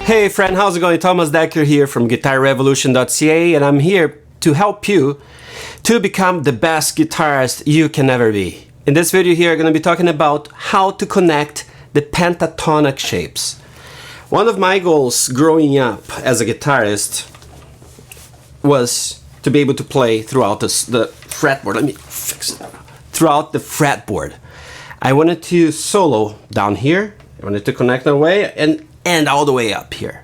Hey friend, how's it going? Thomas Decker here from GuitarRevolution.ca, and I'm here to help you to become the best guitarist you can ever be. In this video here, I'm going to be talking about how to connect the pentatonic shapes. One of my goals growing up as a guitarist was to be able to play throughout the fretboard. Let me fix it. Throughout the fretboard. I wanted to solo down here. I wanted to connect my way and all the way up here.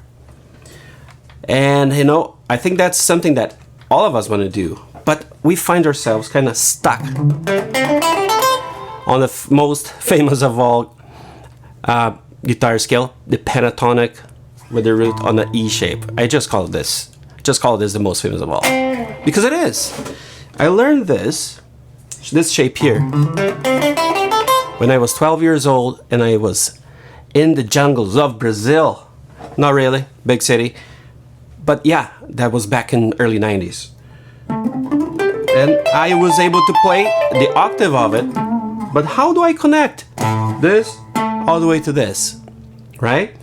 And you know, I think that's something that all of us want to do, but we find ourselves kind of stuck on the most famous of all guitar scale, the pentatonic with the root on the E shape. I just call this the most famous of all, because it is. I learned this shape here when I was 12 years old and I was in the jungles of Brazil. Not really, big city, but yeah, that was back in early 90s. And I was able to play the octave of it, but how do I connect this all the way to this, right?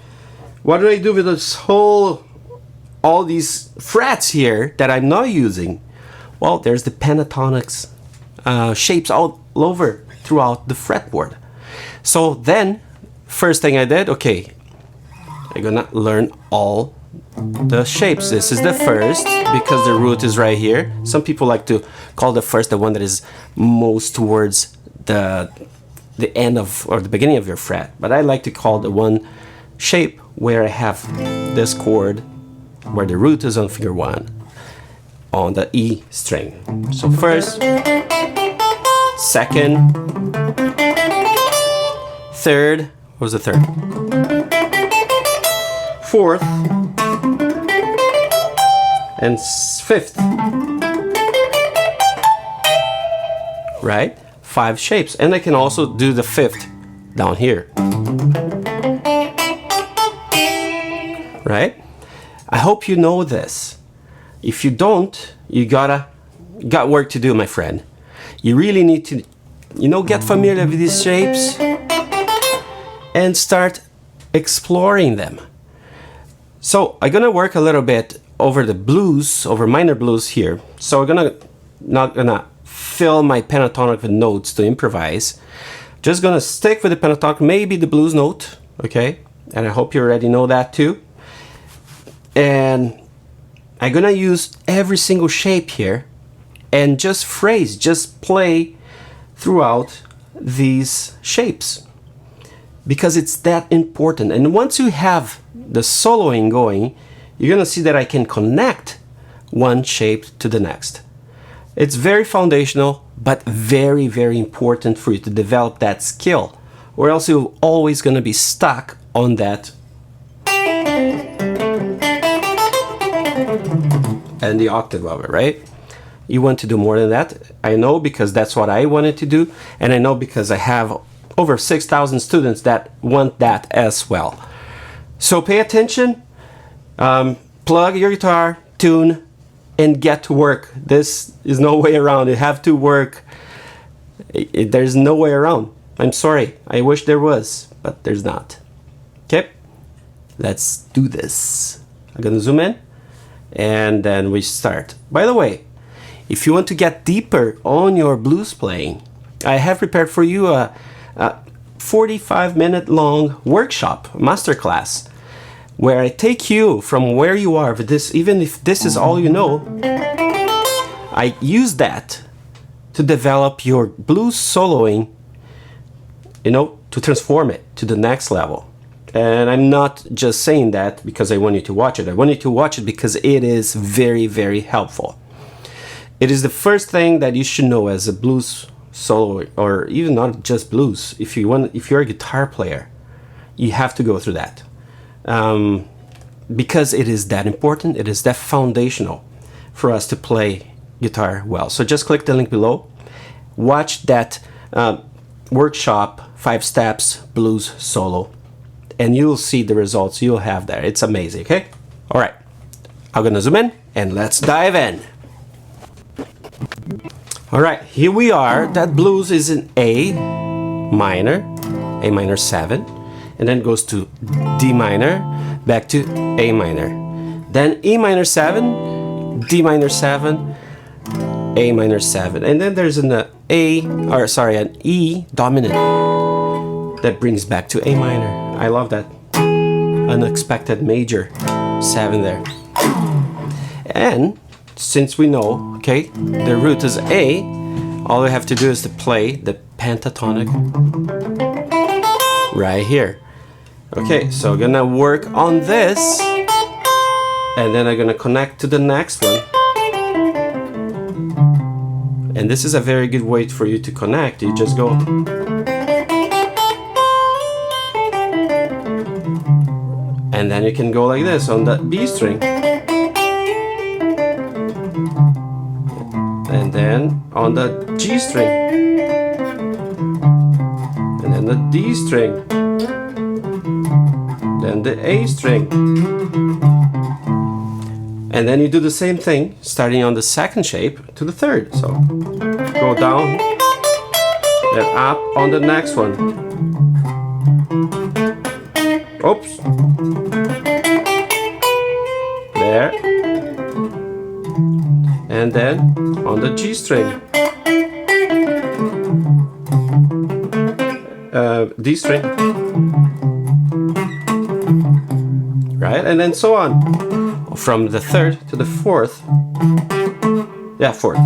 What do I do with this all these frets here that I'm not using? Well, there's the pentatonics shapes all over throughout the fretboard. So then, first thing I did, okay, I'm gonna learn all the shapes. This is the first because the root is right here. Some people like to call the first the one that is most towards the end of or the beginning of your fret, but I like to call the one shape where I have this chord where the root is on finger 1 on the E string. So first, second, third, what was the third? Fourth, and fifth. Right? 5 shapes. And I can also do the fifth down here. Right? I hope you know this. If you don't, you got work to do, my friend. You really need to, get familiar with these shapes and start exploring them. So I'm gonna work a little bit over the blues, over minor blues here. So I'm not gonna fill my pentatonic with notes to improvise. Just gonna stick with the pentatonic, maybe the blues note, okay? And I hope you already know that too. And I'm gonna use every single shape here and just play throughout these shapes, because it's that important. And once you have the soloing going, you're gonna see that I can connect one shape to the next. It's very foundational, but very, very important for you to develop that skill, or else you're always gonna be stuck on that and the octave of it, right? You want to do more than that. I know, because that's what I wanted to do, and I know because I have over 6,000 students that want that as well. So pay attention, plug your guitar, tune, and get to work. This is no way around. You have to work. There's no way around. I'm sorry. I wish there was, but there's not. Okay, let's do this. I'm gonna zoom in, and then we start. By the way, if you want to get deeper on your blues playing, I have prepared for you a 45-minute long workshop, masterclass, where I take you from where you are with this. Even if this is all you know, I use that to develop your blues soloing, to transform it to the next level. And I'm not just saying that because I want you to watch it. I want you to watch it because it is very, very helpful. It is the first thing that you should know as a blues solo, or even not just blues. If you're a guitar player, you have to go through that, because it is that important. It is that foundational for us to play guitar well. So just click the link below, watch that workshop, 5 steps blues solo, and you'll see the results you'll have there. It's amazing. Okay, all right, I'm gonna zoom in and let's dive in. All right, here we are. That blues is in A, minor, A minor 7, and then goes to D minor, back to A minor. Then E minor 7, D minor 7, A minor 7. And then there's an an E dominant that brings back to A minor. I love that. Unexpected major 7 there. And since we know, okay, the root is A, all we have to do is to play the pentatonic right here. Okay, so I'm gonna work on this, and then I'm gonna connect to the next one. And this is a very good way for you to connect. You just go, and then you can go like this on the B string. And then on the G string. And then the D string. Then the A string. And then you do the same thing, starting on the second shape to the third. So go down, then up on the next one. Oops. There. And then on the G string. D string. Right? And then so on. From the third to the fourth. Yeah, fourth.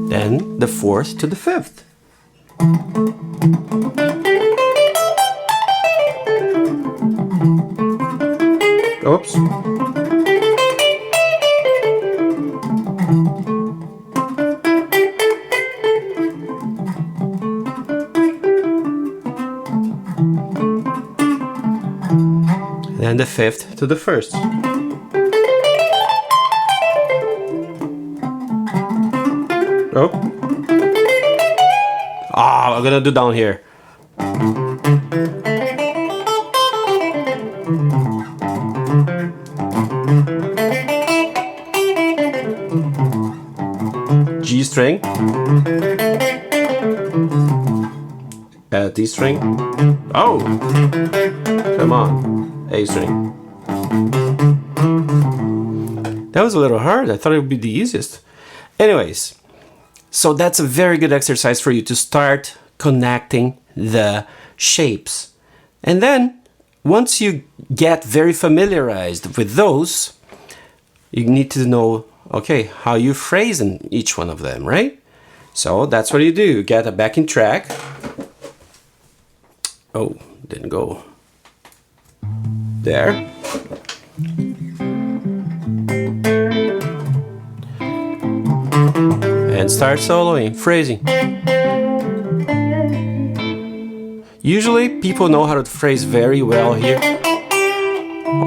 Then the fourth to the fifth. Oops. Then the fifth to the first. Oh. I'm gonna do down here. G string, D string, oh, come on, A string. That was a little hard. I thought it would be the easiest. Anyways, so that's a very good exercise for you to start connecting the shapes. And then once you get very familiarized with those, you need to know, okay, how you phrase in each one of them, right? So that's what you do. You get a backing track. Oh, didn't go. There. And start soloing, phrasing. Usually people know how to phrase very well here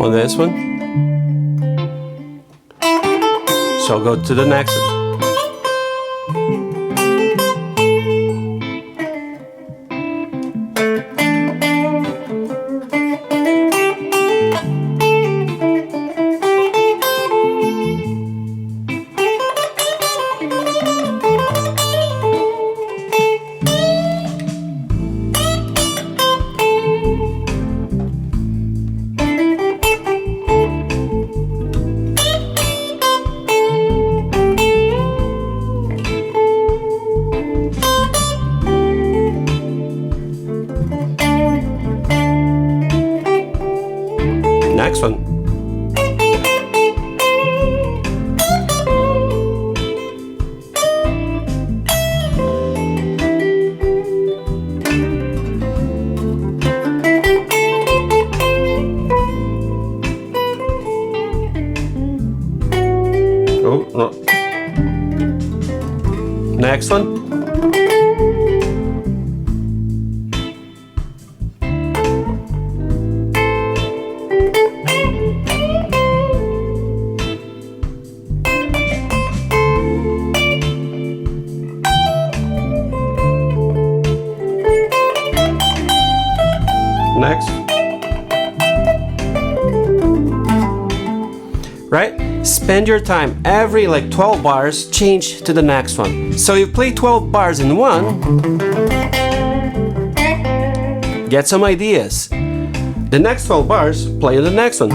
on this one. So go to the next one. right? Spend your time every like 12 bars, change to the next one. So you play 12 bars in one, get some ideas. The next 12 bars, play the next one.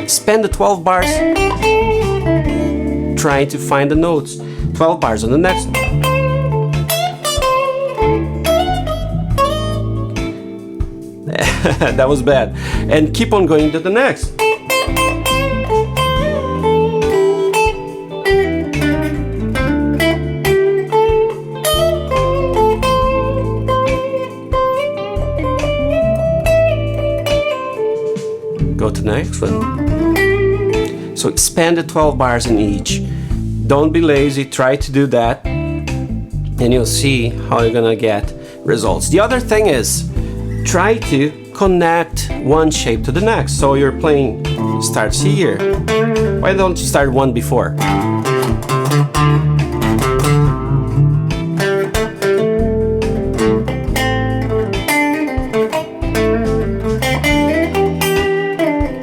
Spend the 12 bars trying to find the notes. 12 bars on the next one. That was bad. And keep on going to the next. Go to the next one. So expand the 12 bars in each. Don't be lazy, try to do that, and you'll see how you're gonna get results. The other thing is, try to connect one shape to the next. So you're playing starts here. Why don't you start one before?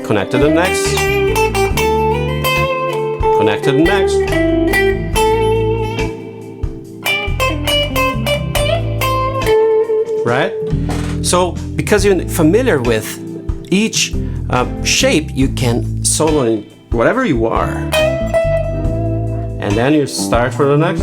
Connect to the next. Connect to the next. Right? So because you're familiar with each shape, you can solo in whatever you are. And then you start for the next.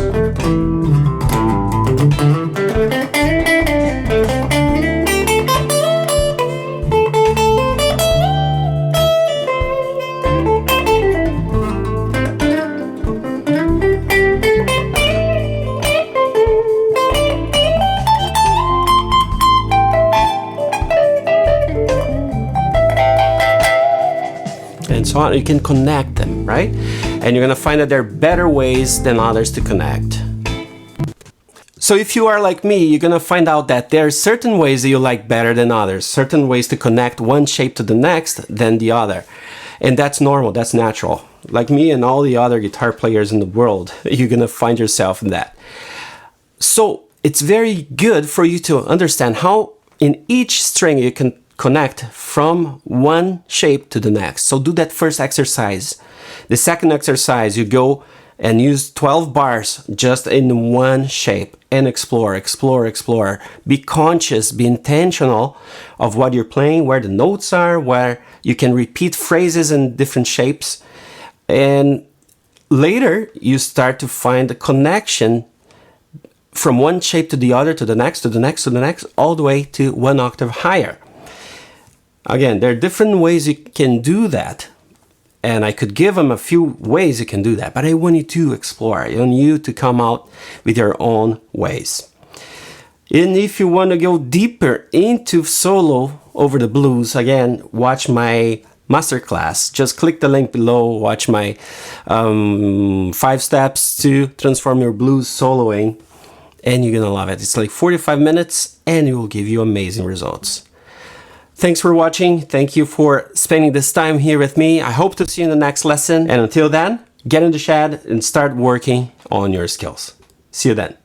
And so on. You can connect them, right? And you're gonna find that there are better ways than others to connect. So if you are like me, you're gonna find out that there are certain ways that you like better than others, certain ways to connect one shape to the next than the other. And that's normal, that's natural. Like me and all the other guitar players in the world, you're gonna find yourself in that. So it's very good for you to understand how in each string you can connect from one shape to the next. So do that first exercise. The second exercise, you go and use 12 bars just in one shape and explore, explore, explore. Be conscious, be intentional of what you're playing, where the notes are, where you can repeat phrases in different shapes. And later, you start to find a connection from one shape to the other, to the next, to the next, to the next, all the way to one octave higher. Again, there are different ways you can do that, and I could give them a few ways you can do that, but I want you to explore. I want you to come out with your own ways. And if you want to go deeper into solo over the blues, again, watch my masterclass. Just click the link below, watch my 5 steps to transform your blues soloing, and you're gonna love it. It's like 45 minutes, and it will give you amazing results. Thanks for watching. Thank you for spending this time here with me. I hope to see you in the next lesson. And until then, get in the shed and start working on your skills. See you then.